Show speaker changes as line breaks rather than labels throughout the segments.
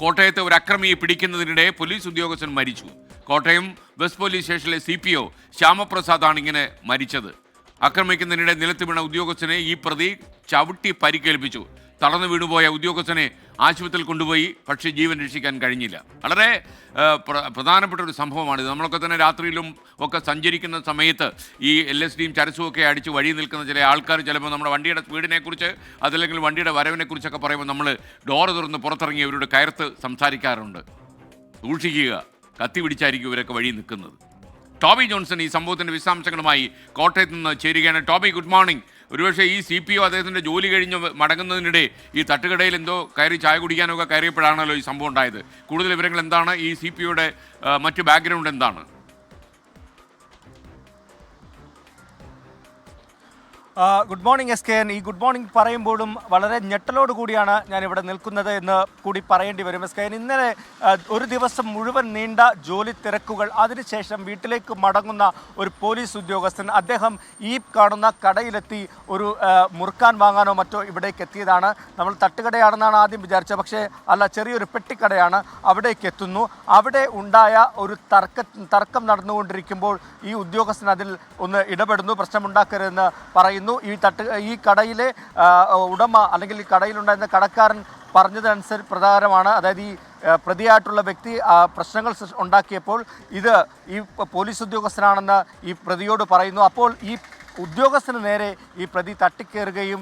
കോട്ടയത്തെ ഒരു അക്രമിയെ പിടിക്കുന്നതിനിടെ പോലീസ് ഉദ്യോഗസ്ഥൻ മരിച്ചു. കോട്ടയം വെസ്റ്റ് പോലീസ് സ്റ്റേഷനിലെ CPO ശ്യാമപ്രസാദാണ് ഇങ്ങനെ മരിച്ചത്. ആക്രമിക്കുന്നതിനിടെ നിലത്ത് വീണ ഉദ്യോഗസ്ഥനെ ഈ പ്രതി ചവിട്ടി പരിക്കേൽപ്പിച്ചു. തളർന്നു വീണുപോയ ഉദ്യോഗസ്ഥനെ ആശുപത്രിയിൽ കൊണ്ടുപോയി, പക്ഷേ ജീവൻ രക്ഷിക്കാൻ കഴിഞ്ഞില്ല. വളരെ പ്രധാനപ്പെട്ട ഒരു സംഭവമാണിത്. നമ്മളൊക്കെ തന്നെ രാത്രിയിലും ഒക്കെ സഞ്ചരിക്കുന്ന സമയത്ത് ഈ LSDയും ചരസും ഒക്കെ അടിച്ച് വഴി നിൽക്കുന്ന ചില ആൾക്കാർ ചിലപ്പോൾ നമ്മുടെ വണ്ടിയുടെ സ്പീഡിനെക്കുറിച്ച് അതല്ലെങ്കിൽ വണ്ടിയുടെ വരവിനെക്കുറിച്ചൊക്കെ പറയുമ്പോൾ നമ്മൾ ഡോറ് തുറന്ന് പുറത്തിറങ്ങി അവരോട് കയർത്ത് സംസാരിക്കാറുണ്ട്. സൂക്ഷിക്കുക, കത്തി പിടിച്ചായിരിക്കും ഇവരൊക്കെ വഴി നിൽക്കുന്നത്. ടോബി ജോൺസൺ ഈ സംഭവത്തിൻ്റെ വിശദാംശങ്ങളുമായി കോട്ടയത്ത് നിന്ന് ചേരുകയാണ്. Toby, good morning. ഒരുപക്ഷെ ഈ CPO അദ്ദേഹത്തിൻ്റെ ജോലി കഴിഞ്ഞ് മടങ്ങുന്നതിനിടെ ഈ തട്ടുകടയിൽ എന്തോ കയറി ചായ കുടിക്കാനൊക്കെ കയറിയപ്പോഴാണല്ലോ ഈ സംഭവം ഉണ്ടായത്. കൂടുതൽ വിവരങ്ങൾ എന്താണ്? ഈ CPOയുടെ മറ്റ് ബാക്ക്ഗ്രൗണ്ട് എന്താണ്?
Good morning SKN. ഈ ഗുഡ് മോർണിംഗ് പറയുമ്പോഴും വളരെ ഞെട്ടലോട് കൂടിയാണ് ഞാൻ ഇവിടെ നിൽക്കുന്നത് എന്ന് കൂടി പറയേണ്ടി വരും SKN. ഇന്നലെ ഒരു ദിവസം മുഴുവൻ നീണ്ട ജോലി തിരക്കുകൾ, അതിനുശേഷം വീട്ടിലേക്ക് മടങ്ങുന്ന ഒരു പോലീസ് ഉദ്യോഗസ്ഥൻ, അദ്ദേഹം ഈ കാണുന്ന കടയിലെത്തി ഒരു മുറുക്കാൻ വാങ്ങാനോ മറ്റോ ഇവിടേക്ക് എത്തിയതാണ്. നമ്മൾ തട്ടുകടയാണെന്നാണ് ആദ്യം വിചാരിച്ചത്, പക്ഷേ അല്ല, ചെറിയൊരു പെട്ടിക്കടയാണ്. അവിടേക്ക് എത്തുന്നു. അവിടെ ഉണ്ടായ ഒരു തർക്കം നടന്നുകൊണ്ടിരിക്കുമ്പോൾ ഈ ഉദ്യോഗസ്ഥൻ അതിൽ ഒന്ന് ഇടപെടുന്നു, പ്രശ്നമുണ്ടാക്കരുതെന്ന് പറയുന്നു. ഈ കടയിലെ ഉടമ അല്ലെങ്കിൽ ഈ കടയിലുണ്ടായിരുന്ന കടക്കാരൻ പറഞ്ഞതനുസരിച്ച് പ്രകാരമാണ്, അതായത് ഈ പ്രതിയായിട്ടുള്ള വ്യക്തി പ്രശ്നങ്ങൾ ഉണ്ടാക്കിയപ്പോൾ ഇത് ഈ പോലീസ് ഉദ്യോഗസ്ഥനാണെന്ന് ഈ പ്രതിയോട് പറയുന്നു. അപ്പോൾ ഈ ഉദ്യോഗസ്ഥന് നേരെ ഈ പ്രതി തട്ടിക്കയറുകയും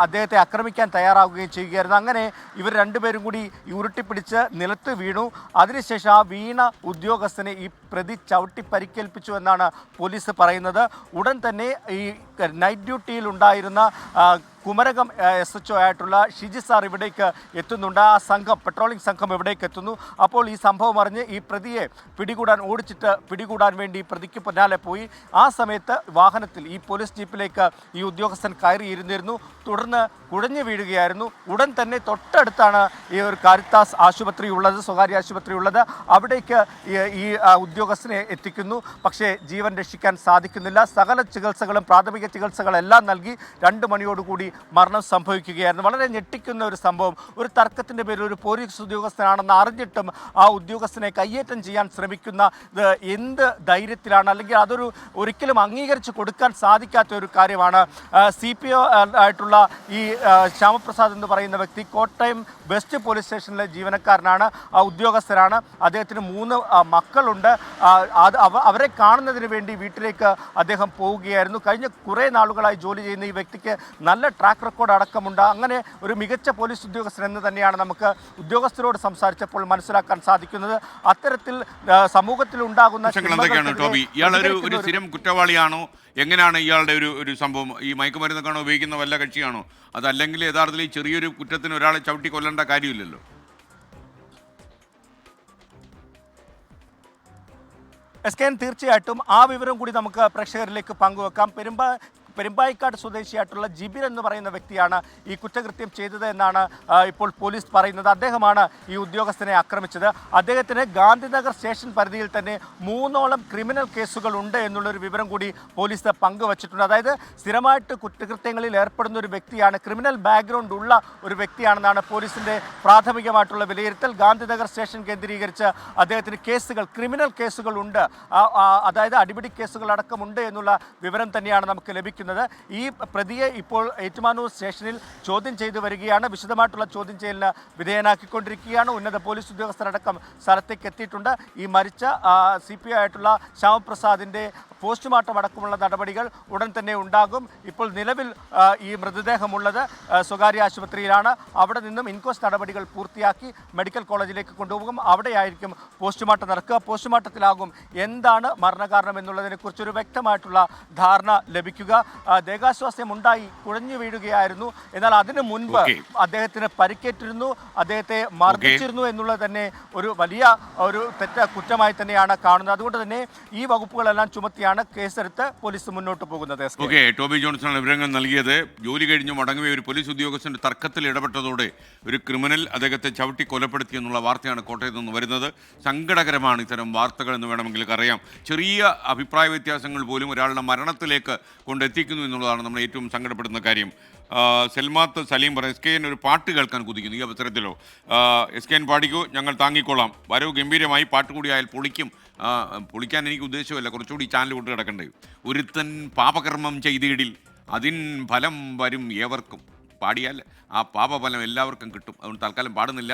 അദ്ദേഹത്തെ ആക്രമിക്കാൻ തയ്യാറാവുകയും ചെയ്യുകയായിരുന്നു. അങ്ങനെ ഇവർ രണ്ടുപേരും കൂടി ഉരുട്ടിപ്പിടിച്ച് നിലത്ത് വീണു. അതിനുശേഷം ആ വീണ ഉദ്യോഗസ്ഥനെ ഈ പ്രതി ചവിട്ടി പരിക്കേൽപ്പിച്ചു എന്നാണ് പോലീസ് പറയുന്നത്. ഉടൻ തന്നെ ഈ നൈറ്റ് ഡ്യൂട്ടിയിൽ ഉണ്ടായിരുന്ന കുമരകം SHO ആയിട്ടുള്ള ഷിജി സാർ ഇവിടേക്ക് എത്തുന്നുണ്ട്. ആ സംഘം, പെട്രോളിംഗ് സംഘം ഇവിടേക്ക് എത്തുന്നു. അപ്പോൾ ഈ സംഭവം അറിഞ്ഞ് ഈ പ്രതിയെ പിടികൂടാൻ വേണ്ടി പ്രതിക്ക് പിന്നാലെ പോയി. ആ സമയത്ത് വാഹനത്തിൽ ഈ പോലീസ് ജീപ്പിലേക്ക് ഈ ഉദ്യോഗസ്ഥൻ കയറിയിരുന്നിരുന്നു. തുടർന്ന് കുഴഞ്ഞു വീഴുകയായിരുന്നു. ഉടൻ തന്നെ തൊട്ടടുത്താണ് ഈ ഒരു കാരിത്താസ് ആശുപത്രി ഉള്ളത്, സ്വകാര്യ ആശുപത്രി ഉള്ളത്. അവിടേക്ക് ഈ ഉദ്യോഗസ്ഥനെ എത്തിക്കുന്നു. പക്ഷേ ജീവൻ രക്ഷിക്കാൻ സാധിക്കുന്നില്ല. സകല ചികിത്സകളും, പ്രാഥമിക ചികിത്സകളെല്ലാം നൽകി 2 മണിയോടുകൂടി മരണം സംഭവിക്കുകയായിരുന്നു. വളരെ ഞെട്ടിക്കുന്ന ഒരു സംഭവം. ഒരു തർക്കത്തിൻ്റെ പേരിൽ ഒരു പോലീസ് ഉദ്യോഗസ്ഥനാണെന്ന് അറിഞ്ഞിട്ടും ആ ഉദ്യോഗസ്ഥനെ കയ്യേറ്റം ചെയ്യാൻ ശ്രമിക്കുന്ന എന്ത് ധൈര്യത്തിലാണ്, അല്ലെങ്കിൽ അതൊരു ഒരിക്കലും അംഗീകരിച്ച് കൊടുക്കാൻ സാധിക്കാത്ത ഒരു കാര്യമാണ്. CPO ആയിട്ടുള്ള ഈ ശ്യാമപ്രസാദ് എന്ന് പറയുന്ന വ്യക്തി കോട്ടയം വെസ്റ്റ് പോലീസ് സ്റ്റേഷനിലെ ജീവനക്കാരനാണ്, ഉദ്യോഗസ്ഥനാണ്. അദ്ദേഹത്തിന് 3 മക്കളുണ്ട്. അവരെ കാണുന്നതിന് വേണ്ടി വീട്ടിലേക്ക് അദ്ദേഹം പോവുകയായിരുന്നു. കഴിഞ്ഞ കുറേ നാളുകളായി ജോലി ചെയ്യുന്ന ഈ വ്യക്തിക്ക് നല്ല ട്രാക്ക് റെക്കോർഡ് അടക്കമുണ്ട്. അങ്ങനെ ഒരു മികച്ച പോലീസ് ഉദ്യോഗസ്ഥൻ എന്ന് തന്നെയാണ് നമുക്ക് ഉദ്യോഗസ്ഥരോട് സംസാരിച്ചപ്പോൾ മനസ്സിലാക്കാൻ സാധിക്കുന്നത്. അത്തരത്തിൽ സമൂഹത്തിൽ ഉണ്ടാകുന്ന
ഒരു സ്ഥിരം കുറ്റവാളിയാണോ? എങ്ങനെയാണ് ഇയാളുടെ ഒരു സംഭവം? ഈ മയക്കുമരുന്നൊക്കെയാണോ ഉപയോഗിക്കുന്ന വല്ല കക്ഷിയാണോ? അതല്ലെങ്കിൽ യഥാർത്ഥത്തിൽ ഈ ചെറിയൊരു കുറ്റത്തിന് ഒരാളെ ചവിട്ടി കൊല്ലേണ്ട കാര്യമില്ലല്ലോ.
SKN, തീർച്ചയായിട്ടും ആ വിവരം കൂടി നമുക്ക് പ്രേക്ഷകരിലേക്ക് പങ്കുവെക്കാം. പെരുമ്പായിക്കാട് സ്വദേശിയായിട്ടുള്ള ജിബിൻ എന്ന് പറയുന്ന വ്യക്തിയാണ് ഈ കുറ്റകൃത്യം ചെയ്തത് എന്നാണ് ഇപ്പോൾ പോലീസ് പറയുന്നത്. അദ്ദേഹമാണ് ഈ ഉദ്യോഗസ്ഥനെ ആക്രമിച്ചത്. അദ്ദേഹത്തിന് ഗാന്ധിനഗർ സ്റ്റേഷൻ പരിധിയിൽ തന്നെ 3ഓളം ക്രിമിനൽ കേസുകൾ ഉണ്ട് എന്നുള്ളൊരു വിവരം കൂടി പോലീസ് പങ്കുവച്ചിട്ടുണ്ട്. അതായത് സ്ഥിരമായിട്ട് കുറ്റകൃത്യങ്ങളിൽ ഏർപ്പെടുന്ന ഒരു വ്യക്തിയാണ്, ക്രിമിനൽ ബാക്ക്ഗ്രൗണ്ട് ഉള്ള ഒരു വ്യക്തിയാണെന്നാണ് പോലീസിൻ്റെ പ്രാഥമികമായിട്ടുള്ള വിലയിരുത്തൽ. ഗാന്ധിനഗർ സ്റ്റേഷൻ കേന്ദ്രീകരിച്ച് അദ്ദേഹത്തിന് ക്രിമിനൽ കേസുകൾ ഉണ്ട്, അതായത് അടിപിടി കേസുകൾ അടക്കമുണ്ട് എന്നുള്ള വിവരം തന്നെയാണ് നമുക്ക് ലഭിക്കുന്നത്. ഈ പ്രതിയെ ഇപ്പോൾ ഏറ്റുമാനൂർ സ്റ്റേഷനിൽ ചോദ്യം ചെയ്തു വരികയാണ്. വിശദമായിട്ടുള്ള ചോദ്യം ചെയ്യലിന് വിധേയനാക്കിക്കൊണ്ടിരിക്കുകയാണ്. ഉന്നത പോലീസ് ഉദ്യോഗസ്ഥരടക്കം സ്ഥലത്തേക്ക് എത്തിയിട്ടുണ്ട്. ഈ മരിച്ച CPO ആയിട്ടുള്ള ശ്യാമപ്രസാദിൻ്റെ പോസ്റ്റ്മോർട്ടം അടക്കമുള്ള നടപടികൾ ഉടൻ തന്നെ ഉണ്ടാകും. ഇപ്പോൾ നിലവിൽ ഈ മൃതദേഹമുള്ളത് സ്വകാര്യ ആശുപത്രിയിലാണ്. അവിടെ നിന്നും ഇൻക്വസ്റ്റ് നടപടികൾ പൂർത്തിയാക്കി മെഡിക്കൽ കോളേജിലേക്ക് കൊണ്ടുപോകും. അവിടെയായിരിക്കും പോസ്റ്റ്മോർട്ടം നടക്കുക. പോസ്റ്റ്മോർട്ടത്തിലാകും എന്താണ് മരണകാരണം എന്നുള്ളതിനെക്കുറിച്ചൊരു വ്യക്തമായിട്ടുള്ള ധാരണ ലഭിക്കുക. ദേഹാസ്വാസ്ഥ്യം ഉണ്ടായി കുഴഞ്ഞു വീഴുകയായിരുന്നു. എന്നാൽ അതിനു മുൻപ് അദ്ദേഹത്തിന് പരിക്കേറ്റിരുന്നു, അദ്ദേഹത്തെ മർദ്ദിച്ചിരുന്നു എന്നുള്ളത് തന്നെ ഒരു വലിയ കുറ്റമായി തന്നെയാണ് കാണുന്നത്. അതുകൊണ്ട് തന്നെ ഈ വകുപ്പുകളെല്ലാം ചുമത്തിയാണ് കേസെടുത്ത് പോലീസ് മുന്നോട്ട് പോകുന്നത്.
ടോബി ജോൺസൺ വിവരങ്ങൾ നൽകിയത്. ജോലി കഴിഞ്ഞു മടങ്ങിയ ഒരു പോലീസ് ഉദ്യോഗസ്ഥന്റെ തർക്കത്തിൽ ഇടപെട്ടതോടെ ഒരു ക്രിമിനൽ അദ്ദേഹത്തെ ചവിട്ടി കൊലപ്പെടുത്തി എന്നുള്ള വാർത്തയാണ് കോട്ടയത്ത് നിന്ന് വരുന്നത്. സങ്കടകരമാണ് ഇത്തരം വാർത്തകൾ എന്ന് വേണമെങ്കിൽ അറിയാം. ചെറിയ അഭിപ്രായ വ്യത്യാസങ്ങൾ പോലും ഒരാളുടെ മരണത്തിലേക്ക് കൊണ്ടെത്തിക്കും. കൊതിക്കുന്നു എന്നുള്ളതാണ് നമ്മൾ ഏറ്റവും സങ്കടപ്പെടുന്ന കാര്യം. സെൽമാത്ത് സലീം പറയും എസ് കെ എൻ ഒരു പാട്ട് കേൾക്കാൻ കൊതിക്കുന്നു. ഈ അവസരത്തിലോ എസ് കെ എൻ പാടിക്കോ, ഞങ്ങൾ താങ്ങിക്കൊള്ളാം. വരവ് ഗംഭീരമായി, പാട്ട് കൂടിയായാൽ പൊളിക്കും. പൊളിക്കാൻ എനിക്ക് ഉദ്ദേശമല്ല, കുറച്ചുകൂടി ചാനൽ കൊണ്ട് കിടക്കണ്ടേ. ഒരുത്തൻ പാപകർമ്മം ചെയ്തിടിൽ അതിൻ ഫലം വരും ഏവർക്കും. പാടിയാൽ ആ പാപഫലം എല്ലാവർക്കും കിട്ടും. അതുകൊണ്ട് തൽക്കാലം പാടുന്നില്ല.